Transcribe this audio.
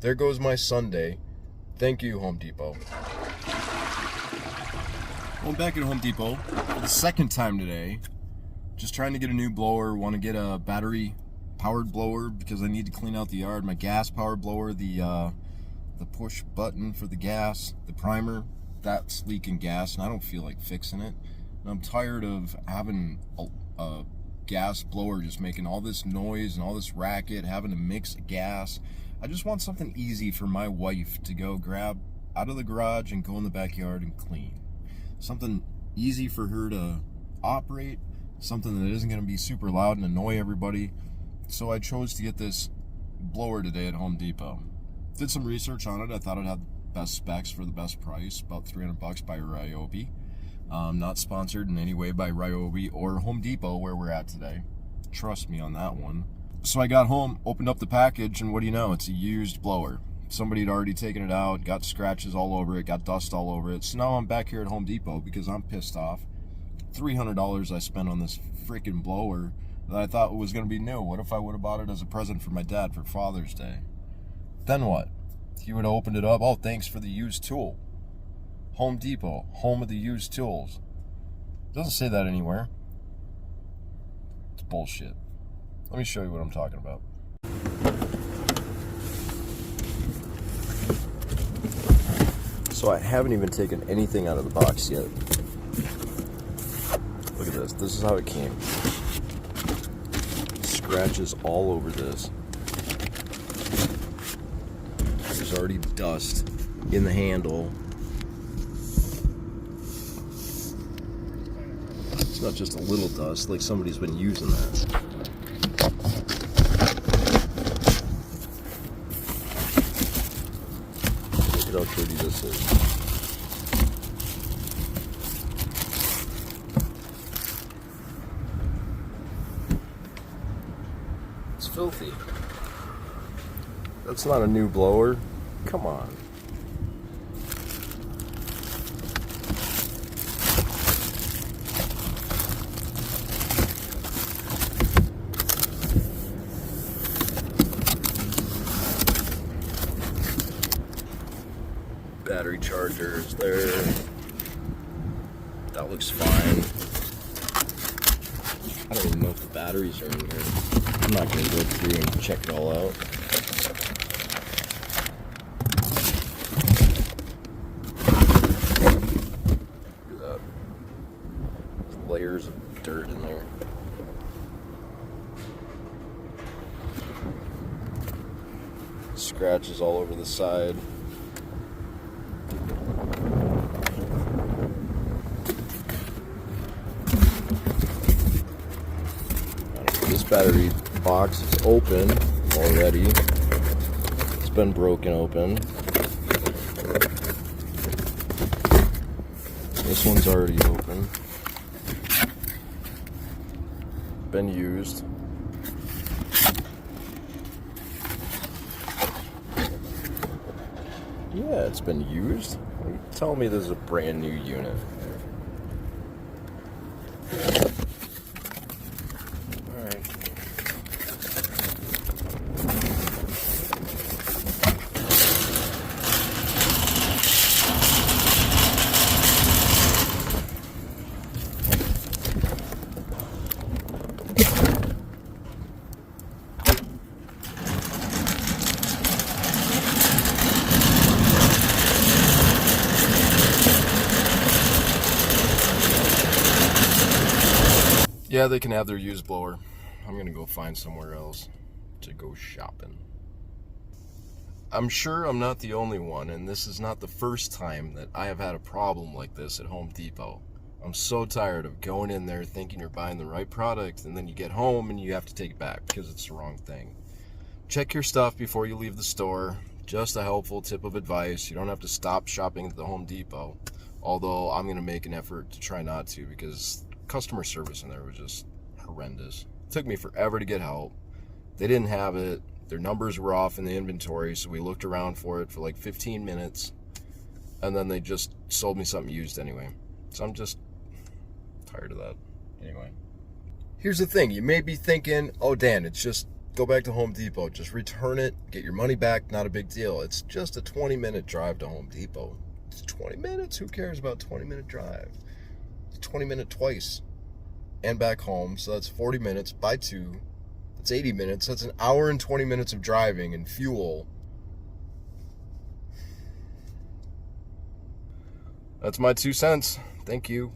There goes my Sunday. Thank you, Home Depot. Well, I'm back at Home Depot for the second time today. Just trying to get a new blower. Want to get a battery-powered blower because I need to clean out the yard. My gas-powered blower, the push button for the gas, the primer, that's leaking gas, and I don't feel like fixing it. And I'm tired of having a gas blower just making all this noise and all this racket, having to mix gas. I just want something easy for my wife to go grab out of the garage and go in the backyard and clean. Something easy for her to operate, something that isn't going to be super loud and annoy everybody. So I chose to get this blower today at Home Depot. Did some research on it. I thought it had the best specs for the best price, about $300 by Ryobi. Not sponsored in any way by Ryobi or Home Depot where we're at today. Trust me on that one. So I got home, opened up the package, and what do you know? It's a used blower. Somebody had already taken it out, got scratches all over it, got dust all over it. So now I'm back here at Home Depot because I'm pissed off. $300 I spent on this freaking blower that I thought was going to be new. What if I would have bought it as a present for my dad for Father's Day? Then what? He would have opened it up. Oh, thanks for the used tool. Home Depot, home of the used tools. It doesn't say that anywhere. It's bullshit. Let me show you what I'm talking about. So I haven't even taken anything out of the box yet. Look at this. This is how it came. Scratches all over this. There's already dust in the handle. It's not just a little dust, like somebody's been using that. Look at how dirty this is. It's filthy. That's not a new blower. Come on. Battery chargers there. That looks fine. I don't even know if the batteries are in here. I'm not going to go through and check it all out. Look at that. There's layers of dirt in there. Scratches all over the side. This battery box is open already. It's been broken open. This one's already open. Been used. Yeah, it's been used. Tell me this is a brand new unit. Yeah, they can have their used blower. I'm gonna go find somewhere else to go shopping. I'm sure I'm not the only one, and this is not the first time that I have had a problem like this at Home Depot. I'm so tired of going in there thinking you're buying the right product, and then you get home and you have to take it back because it's the wrong thing. Check your stuff before you leave the store. Just a helpful tip of advice. You don't have to stop shopping at the Home Depot, although I'm gonna make an effort to try not to because customer service in there was just horrendous. It took me forever to get help. They didn't have it. Their numbers were off in the inventory, so we looked around for it for like 15 minutes, and then they just sold me something used anyway. So I'm just tired of that. Anyway. Here's the thing. You may be thinking, oh, Dan, it's just go back to Home Depot. Just return it, get your money back, not a big deal. It's just a 20-minute drive to Home Depot. It's 20 minutes. Who cares about 20-minute drive? It's 20-minute twice and back home. So that's 40 minutes by 2. That's 80 minutes. That's an hour and 20 minutes of driving and fuel. That's my 2 cents. Thank you.